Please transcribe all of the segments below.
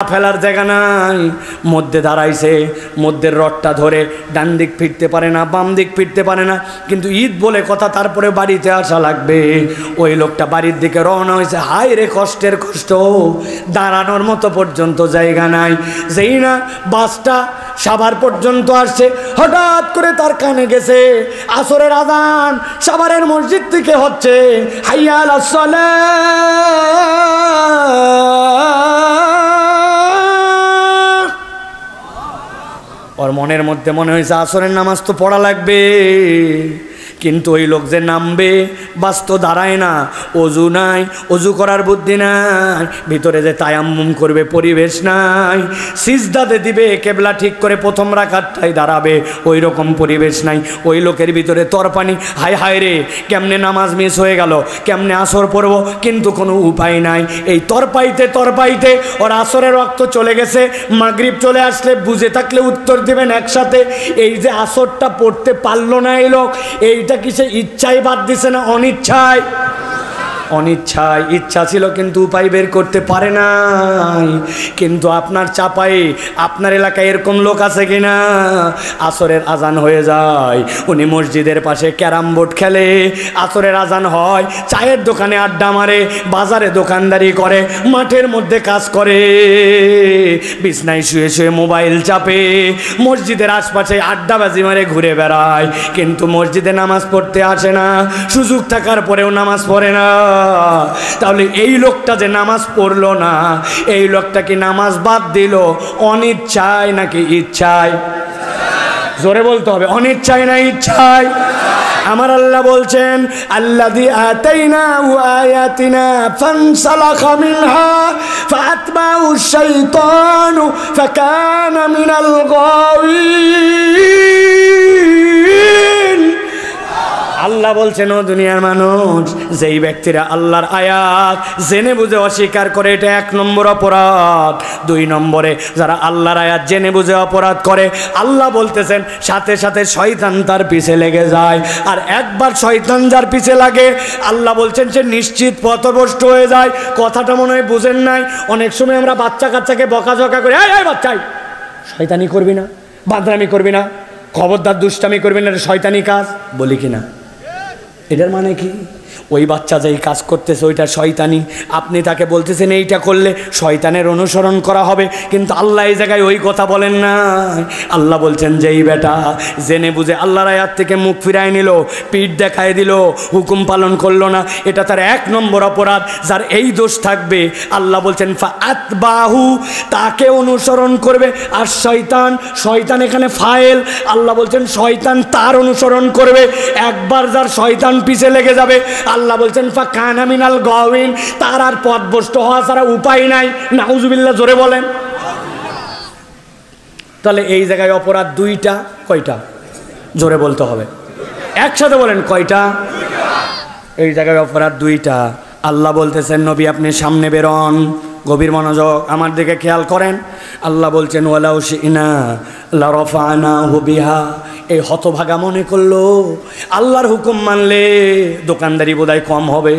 ফেলার জায়গা নাই, মধ্যে দাঁড়াইছে, মধ্যের রডটা ধরে ডান দিক ফিরতে পারে না, বাম দিক ফিরতে পারে না, কিন্তু ঈদ বলে কথা, তারপরে বাড়িতে আসা লাগবে। ওই লোকটা বাড়ির দিকে রওনা হয়েছে, হায় রে কষ্টের কষ্ট, দাঁড়ানোর মতো পর্যন্ত জায়গা নাই। যেই না বাসটা সাভার পর্যন্ত আসছে, হঠাৎ করে তার কানে গেছে আসরের আযান সাভারের মসজিদ থেকে হচ্ছে, হাইয়া আলাস সালাহ। ওর মনের মধ্যে মনে হয়েছে আসরের নামাজ তো পড়া লাগবে, কিন্তু ওই লোক যে নামবে বাস তো দাঁড়ায় না, অজু নাই, অজু করার বুদ্ধি নাই, ভিতরে যে তায়াম্মুম করবে পরিবেশ নাই, সিজদাতে দিবে কেবলা ঠিক করে প্রথম রাকাতটাই দাঁড়াবে ওই রকম পরিবেশ নাই। ওই লোকের ভিতরে তরপানি, হায় হায় রে কেমনে নামাজ মিস হয়ে গেল, কেমনে আসর পড়ব, কিন্তু কোনো উপায় নাই। এই তরপাইতে তরপাইতে ওর আসরের রক্ত চলে গেছে, মাগরিব চলে আসলে বুঝে থাকলে উত্তর দিবেন একসাথে, এই যে আসরটা পড়তে পারলো না এই লোক, এইটা কি সে ইচ্ছায় বাদ দিছে না অনিচ্ছায়? অনিচ্ছায়। ইচ্ছা ছিল কিন্তু উপায় বের করতে পারে নাই। কিন্তু আপনার চাপায়ে আপনার এলাকায় এরকম লোক আছে কিনা, আসরের আজান হয়ে যায়, উনি মসজিদের পাশে ক্যারাম বোর্ড খেলে, আসরের আজান হয়, চায়ের দোকানে আড্ডা মারে, বাজারে দোকানদারি করে, মাঠের মধ্যে কাজ করে, বিছনায় শুয়ে শুয়ে মোবাইল চাপে, মসজিদের আশপাশে আড্ডাবাজি মারে ঘুরে বেড়ায়, কিন্তু মসজিদে নামাজ পড়তে আসে না, সুযোগ থাকার পরেও নামাজ পড়ে না। তাহলে এই লোকটা যে নামাজ পড়লো না, এই লোকটা কি নামাজ বাদ দিল অনিচ্ছায় নাকি ইচ্ছায়? জোরে বলতে হবে, অনিচ্ছায় না ইচ্ছায়? আমার আল্লাহ বলছেন, আল্লাযী আতাইনাহু আয়াতিনা ফানসালাখা মিনহা ফাআতবাহু শাইতানু ফাকানা মিনাল গাওয়িন। আল্লাহ বলছেন, ও দুনিয়ার মানুষ, যেই ব্যক্তিরা আল্লাহর আয়াত জেনে বুঝে অস্বীকার করে, এটা 1 নম্বর অপরাধ। 2 নম্বরে যারা আল্লাহর আয়াত জেনে বুঝে অপরাধ করে, আল্লাহ বলতেছেন সাথে সাথে শয়তান তার পিছে লেগে যায়। আর একবার শয়তান যার পিছে লাগে, আল্লাহ বলছেন সে নিশ্চিত পথভ্রষ্ট হয়ে যায়। কথাটা মনে হয় বুঝেন নাই। অনেক সময় আমরা বাচ্চা কাচ্চাকে বকাঝকা করি, এই বাচ্চাই শয়তানি করবি না, বাদরামি করবি না, খবরদার দুষ্টামি করবি না, এটা শয়তানি কাজ বলি কিনা? এটার মানে কি? ওই বাচ্চা যেই কাজ করতেছে ওইটা শয়তানি, আপনি তাকে বলতেছেন এইটা করলে শয়তানের অনুসরণ করা হবে, কিন্তু আল্লাহ এই জায়গায় ওই কথা বলেন না। আল্লাহ বলছেন যেই বেটা জেনে বুঝে আল্লাহর আয়াত থেকে মুখ ফিরায় নিল, পিঠ দেখায় দিল, হুকুম পালন করলো না, এটা তার 1 নম্বর অপরাধ। যার এই দোষ থাকবে, আল্লাহ বলছেন ফাআতবাহু, তাকে অনুসরণ করবে। আর শয়তান, শয়তান এখানে ফাইল, আল্লাহ বলছেন শয়তান তার অনুসরণ করবে। একবার যার শয়তান পিছে লেগে যাবে, আল্লাহ বলছেন ফাকানা মিনাল গাওয়িন, তার আর পথভ্রষ্ট হওয়া ছাড়া উপায় নাই। নাউজুবিল্লাহ, জোরে বলেন। তাহলে এই জায়গায় অপরাধ 2টা, কয়টা? জোরে বলতে হবে, একসাথে বলেন, কয়টা? এই জায়গায় অপরাধ 2টা। আল্লাহ বলতেছেন নবী আপনি সামনে বেরোন, গভীর মনোযোগ আমার দিকে খেয়াল করেন। আল্লাহ বলছেন ওয়ালাউ শি'না লারাফা'নাহু বিহা, এই হতভাগা মনে করলো আল্লাহর হুকুম মানলে দোকানদারি বোধহয় কম হবে,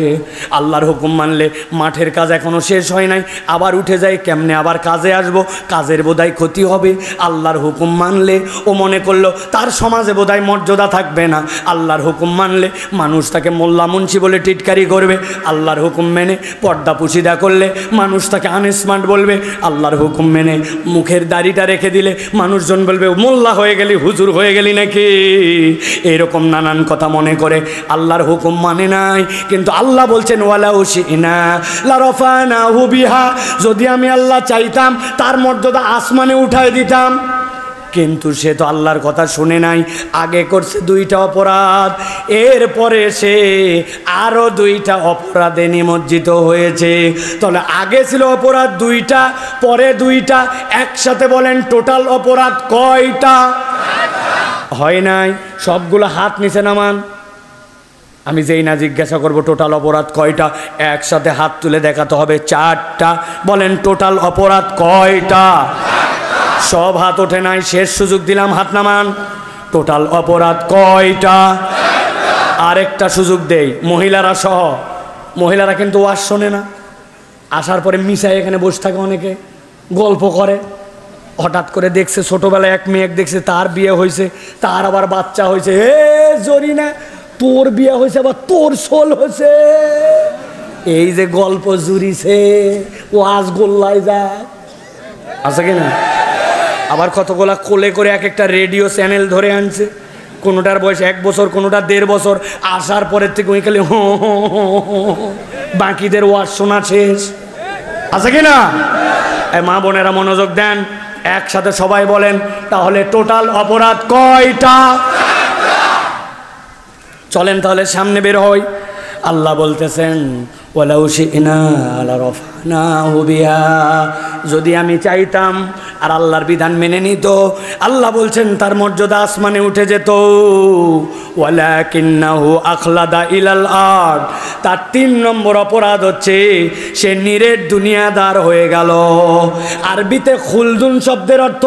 আল্লাহর হুকুম মানলে মাঠের কাজ এখনো শেষ হয় নাই, আবার উঠে যায়, কেমনে আবার কাজে আসব, কাজের বোধহয় ক্ষতি হবে। আল্লাহর হুকুম মানলে ও মনে করলো তার সমাজে বোধহয় মর্যাদা থাকবে না, আল্লাহর হুকুম মানলে মানুষ তাকে মোল্লা মুন্সি বলে টিটকারি করবে, আল্লাহর হুকুম মেনে পর্দা পুশিদা করলে মানুষ তাকে আনস্মার্ট বলবে, আল্লাহর হুকুম মেনে মুখের দাড়িটা রেখে দিলে মানুষজন বলবে মোল্লা হয়ে গেলি, হুজুর হয়ে গেলি নাকি, এরকম নানান কথা মনে করে আল্লাহর হুকুম মানে নাই। কিন্তু আল্লাহ বলছেন ওয়ালাউ শি'না লারাফা'নাহু বিহা, যদি আমি আল্লাহ চাইতাম তার মর্যাদা আসমানে উঠায় দিতাম, কিন্তু সে তো আল্লাহর কথা শুনে নাই, আগে করছে 2টা অপরাধ, এরপরে সে আরো 2টা অপরাধে নিমজ্জিত হয়েছে। তাহলে আগে ছিল অপরাধ 2টা, পরে 2টা, একসাথে বলেন টোটাল অপরাধ কয়টা? হয় নাই। সবগুলো হাত নিচে নামান, আমি যেই না জিজ্ঞাসা করব টোটাল অপরাধ কয়টা, একসাথে হাত তুলে দেখাতে হবে 4টা। বলেন টোটাল অপরাধ কয়টা? সব হাত ওঠে নাই, শেষ সুযোগ দিলাম, হাত নামান। টোটাল অপরাধ কয়টা? আরেকটা সুযোগ দেই, মহিলারা সহ। মহিলারা কিন্তু ওয়াজ শোনে না, আসার পরে মিশাই এখানে বসে থাকে অনেকে, গল্প করে, হঠাৎ করে দেখছে ছোটবেলায় এক মেয়ে দেখছে তার বিয়ে হয়েছে, তার আবার বাচ্চা হয়েছে। হে জরিনা, তোর বিয়ে হয়েছে আবার তোর শোল হয়েছে। এই যে গল্প জুড়িছে ও আজ গোল্লায় যায় আছে কিনা। আবার কতগুলা কোলে করে এক একটা রেডিও চ্যানেল ধরে আনছে, কোনোটার বয়স 1 বছর, কোনোটা 1.5 বছর। আসার পরের থেকে ওই খালি বাকিদের ওয়াজ শোনা শেষ আছে কিনা। মা বোনেরা মনোযোগ দেন, একসাথে সবাই বলেন তাহলে টোটাল অপরাধ কয়টা? চলেন তাহলে সামনে বের হই। আল্লাহ বলতেছেন ওয়ালাউ শি'না লারাফানাহু বিহা, যদি আমি চাইতাম আর আল্লাহর বিধান মেনে নিত, আল্লাহ বলছেন তার মর্যাদা আসমানে উঠে যেত। ওয়ালাকিন্নাহু আখলাদা ইলাল আরদ, তার 3 নম্বর অপরাধ হচ্ছে সে নিরেট দুনিয়াদার হয়ে গেল। আরবিতে খুলদুন শব্দের অর্থ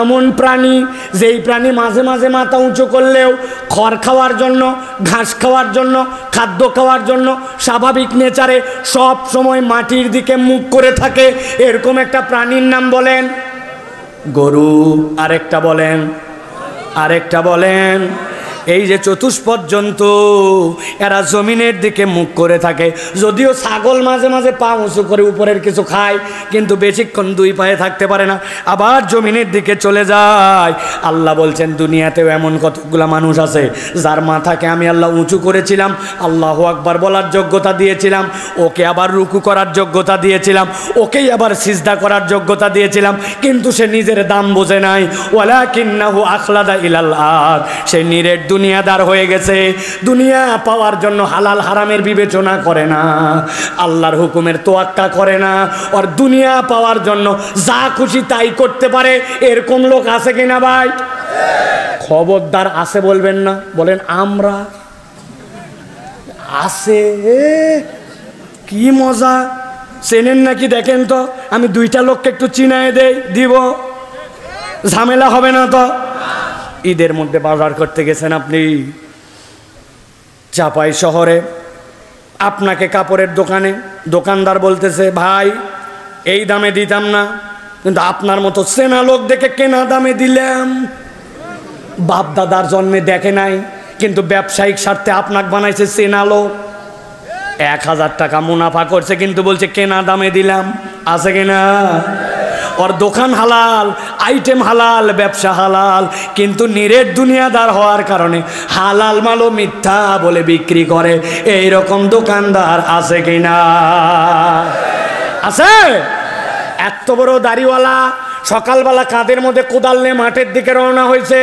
এমন প্রাণী যেই প্রাণী মাঝে মাঝে মাথা উঁচু করলেও খড় খাওয়ার জন্য, ঘাস খাওয়ার জন্য, খাদ্য খাওয়ার জন্য স্বাভাবিক নেচারে সব সময় মাটির দিকে মুখ করে থাকে। এরকম একটা প্রাণীর নাম বলেন গরু। আরেকটা বলেন এই যে চতুষ্পদ জন্তু, এরা জমিনের দিকে মুখ করে থাকে। যদিও ছাগল মাঝে মাঝে পা উঁচু করে উপরের কিছু খায়, কিন্তু বেশিক্ষণ 2 পায়ে থাকতে পারে না, আবার জমিনের দিকে চলে যায়। আল্লাহ বলছেন দুনিয়াতেও এমন কতগুলা মানুষ আছে যার মাথাকে আমি আল্লাহ উঁচু করেছিলাম, আল্লাহু আকবার বলার যোগ্যতা দিয়েছিলাম, ওকে আবার রুকু করার যোগ্যতা দিয়েছিলাম, ওকেই আবার সিজদা করার যোগ্যতা দিয়েছিলাম, কিন্তু সে নিজের দাম বোঝে নাই। ওয়ালাকিন্নাহু আখলাদা ইলাল আরদ, সে নিরেট দুনিয়াদার হয়ে গেছে। দুনিয়া পাওয়ার জন্য হালাল হারামের বিবেচনা করে না, আল্লাহর হুকুমের তোয়াক্কা করে না, আর দুনিয়া পাওয়ার জন্য যা খুশি তাই করতে পারে। এরকম লোক আছে কিনা ভাই? খবরদার আছে বলবেন না, বলেন আমরা আছে। কি মজা, চেনেন নাকি দেখেন তো, আমি 2টা লোককে একটু চিনায় দিব, ঝামেলা হবে না তো। ঈদের মধ্যে বাজার করতে গেছেন আপনি চাপাই শহরে, আপনাকে কাপড়ের দোকানে দোকানদার বলতেছে ভাই এই দামে দিতাম না, কিন্তু আপনার মতো চেনা লোক দেখে কেনা দামে দিলাম। বাপ দাদার জন্মে দেখে নাই, কিন্তু ব্যবসায়িক স্বার্থে আপনাকে বানাইছে চেনা লোক। 1000 টাকা মুনাফা করছে, কিন্তু বলছে কেনা দামে দিলাম। আছে কিনা? ওর দোকান হালাল, আইটেম হালাল, ব্যবসা হালাল, কিন্তু নিরেট দুনিয়াদার হওয়ার কারণে হালাল মালও মিথ্যা বলে বিক্রি করে। এই রকম দোকানদার আছে কিনা? আছে। এত বড় দাড়িওয়ালা সকালবেলা কাঁধের মধ্যে কোদাল নিয়ে মাঠের দিকে রওনা হয়েছে।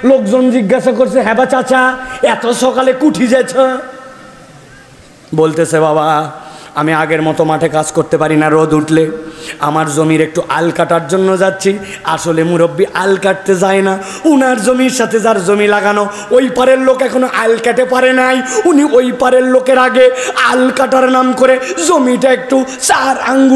লোকজন জিজ্ঞাসা করছে হ্যাঁ বা চাচা এত সকালে কুঠি যাচ্ছ? বলতেছে বাবা আমি আগের মতো মাঠে কাজ করতে পারি না, রোদ উঠলে আমার জমির একটু আল কাটার জন্য যাচ্ছি। আসলে মুরব্বি আল কাটতে যায় না, উনার জমির সাথে যার জমি লাগানো ওই পারের লোক এখনো আল কাটে পারে নাই, উনি ওই পারের লোকের আগে আল কাটার নাম করে জমিটা একটু 4 আঙ্গুল